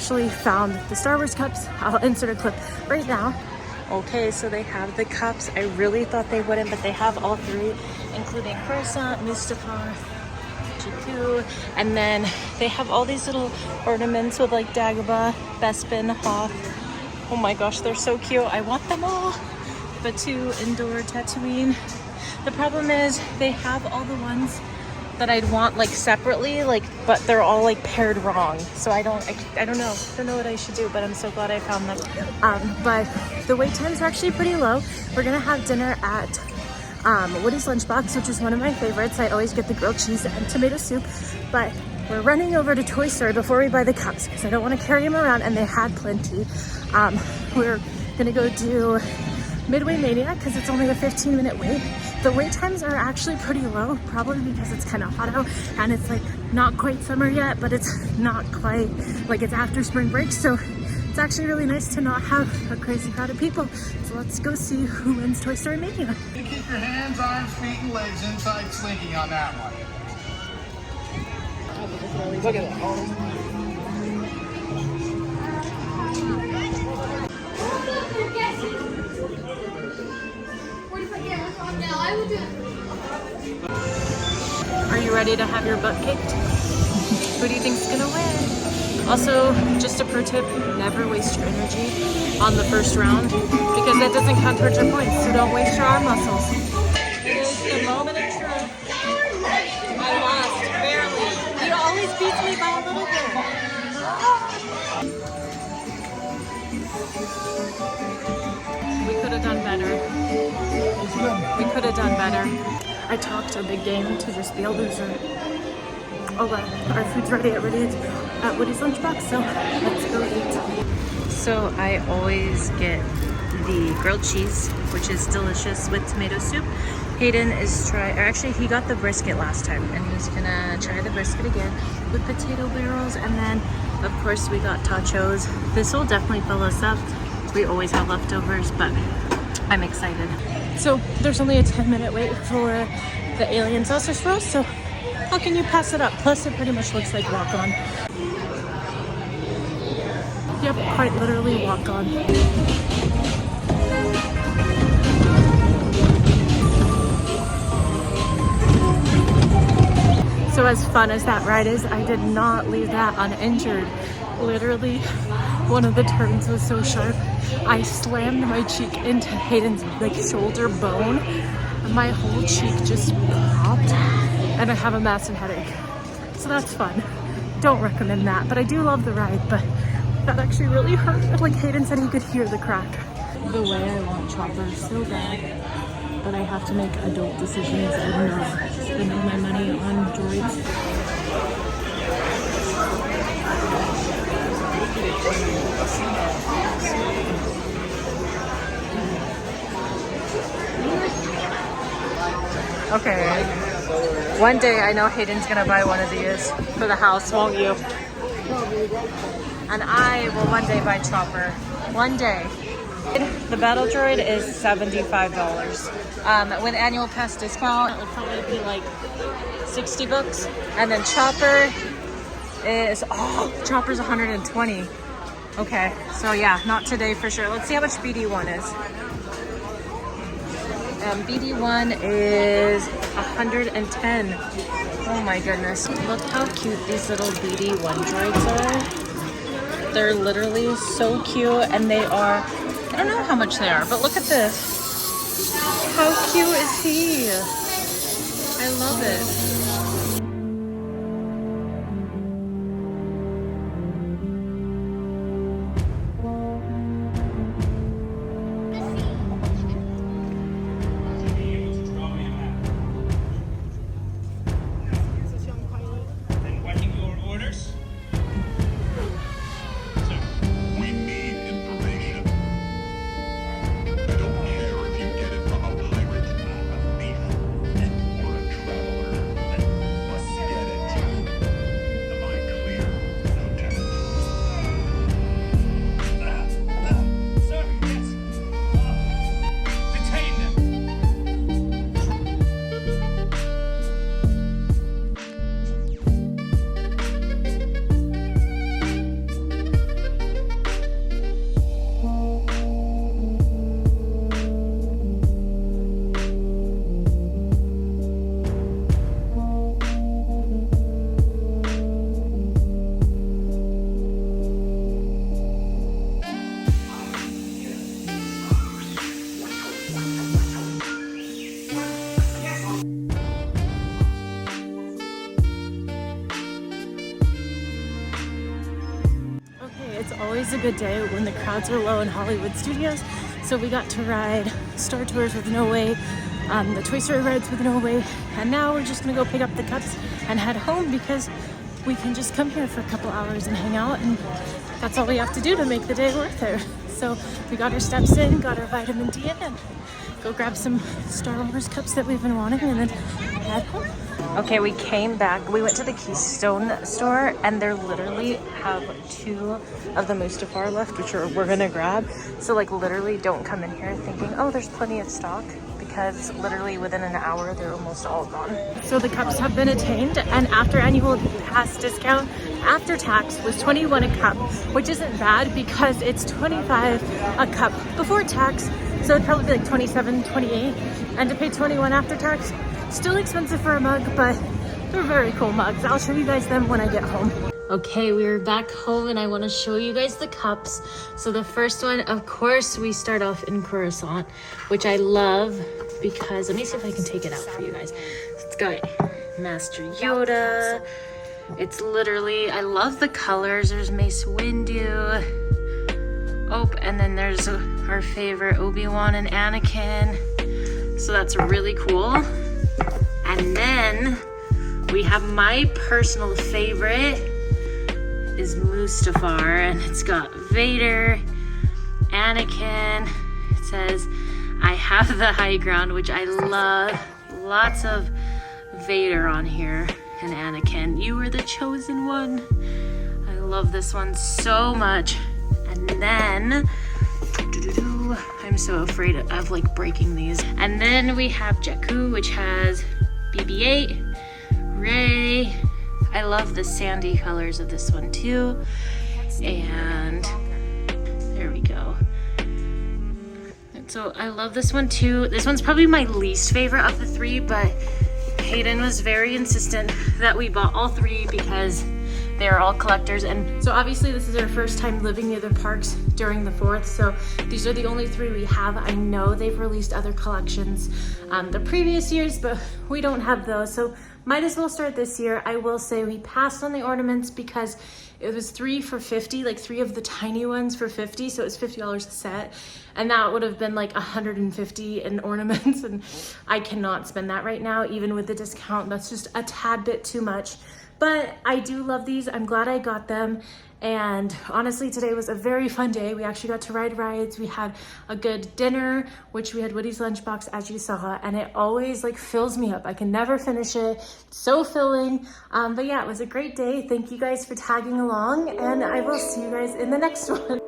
actually found the Star Wars cups. I'll insert a clip right now. Okay, so they have the cups. I really thought they wouldn't, but they have all three, including Croissant, Mustafar, Jakku, and then they have all these little ornaments with like Dagobah, Bespin, Hoth. Oh my gosh, they're so cute. I want them all. Batu, Indoor, Tatooine. The problem is they have all the ones that I'd want like separately, like, but they're all like paired wrong. So I don't know what I should do, but I'm so glad I found them. But the wait times are actually pretty low. We're gonna have dinner at Woody's Lunchbox, which is one of my favorites. I always get the grilled cheese and tomato soup, but we're running over to Toy Story before we buy the cups because I don't want to carry them around, and they had plenty. We're gonna go do Midway Mania because it's only a 15-minute wait. The wait times are actually pretty low, probably because it's kind of hot out and it's like not quite summer yet, but it's not quite like it's after spring break. So it's actually really nice to not have a crazy crowd of people. So let's go see who wins Toy Story Mania. You keep your hands, arms, feet, and legs inside slinky on that one. Look at that. Are you ready to have your butt kicked? Who do you think's gonna win? Also, just a pro tip, never waste your energy on the first round because that doesn't count towards your points, so don't waste your arm muscles. It is the moment of truth. I lost, barely. He always beats me by a little bit. We could have done better. We could have done better. I talked a big game to just be a loser. Oh well, our food's ready at Woody's Lunchbox, so let's go eat. So I always get the grilled cheese, which is delicious with tomato soup. Hayden is he got the brisket last time, and he's gonna try the brisket again with potato barrels, and then of course we got tachos. This will definitely fill us up. We always have leftovers, but I'm excited. So there's only a 10-minute wait for the Alien Saucer Swirl, so how can you pass it up? Plus it pretty much looks like walk on. Yep, quite literally walk on. So as fun as that ride is, I did not leave that uninjured. Literally, one of the turns was so sharp, I slammed my cheek into Hayden's like shoulder bone. My whole cheek just popped, and I have a massive headache. So that's fun. Don't recommend that, but I do love the ride, but that actually really hurt. Like Hayden said he could hear the crack. The way I want Chopper so bad, but I have to make adult decisions. I'm not spending my money on droids. Okay, one day I know Hayden's gonna buy one of these for the house, won't you? And I will one day buy Chopper. One day. The battle droid is $75. With annual pass discount, it would probably be like 60 bucks. And then Chopper is, Chopper's 120. Okay, so yeah, not today for sure. Let's see how much BD1 is. BD1 is 110. Oh my goodness. Look how cute these little BD1 droids are. They're literally so cute, and they are, I don't know how much they are, but look at this. How cute is he? I love it. a good day when the crowds are low in Hollywood studios. So we got to ride Star Tours with No Way, the Toy Story rides with No Way, and now we're just gonna go pick up the cups and head home because we can just come here for a couple hours and hang out, and that's all we have to do to make the day worth it. So we got our steps in, got our vitamin D in, and go grab some Star Wars cups that we've been wanting and then head home. Okay, we came back. We went to the Keystone store and they literally have 2 of the Mustafar left, which we're gonna grab. So like literally don't come in here thinking, oh, there's plenty of stock, because literally within an hour, they're almost all gone. So the cups have been attained, and after annual pass discount, after tax was $21 a cup, which isn't bad because it's $25 a cup before tax. So it'd probably be like $27, $28, and to pay $21 after tax, still expensive for a mug, but they're very cool mugs. I'll show you guys them when I get home. Okay, we're back home and I want to show you guys the cups. So the first one, of course, we start off in Coruscant, which I love because, let me see if I can take it out for you guys. It's got Master Yoda. It's literally, I love the colors. There's Mace Windu. Oh, and then there's our favorite Obi-Wan and Anakin. So that's really cool. And then we have my personal favorite is Mustafar, and it's got Vader, Anakin. It says, I have the high ground, which I love. Lots of Vader on here, and Anakin. You were the chosen one. I love this one so much. And then, I'm so afraid of like breaking these. And then we have Jakku, which has BB-8, Rey. I love the sandy colors of this one too. And there we go. And so I love this one too. This one's probably my least favorite of the 3, but Hayden was very insistent that we bought all 3 because they are all collectors. And so obviously this is our first time living near the parks during the 4th, so these are the only 3 we have. I know they've released other collections the previous years, but we don't have those, so might as well start this year. I will say we passed on the ornaments because it was 3 for $50, like 3 of the tiny ones for $50, so it was $50 a set, and that would have been like $150 in ornaments, and I cannot spend that right now, even with the discount. That's just a tad bit too much. But I do love these. I'm glad I got them. And honestly, today was a very fun day. We actually got to ride rides. We had a good dinner, which we had Woody's lunchbox, as you saw, and it always like fills me up. I can never finish it. It's so filling. But yeah, it was a great day. Thank you guys for tagging along, and I will see you guys in the next one.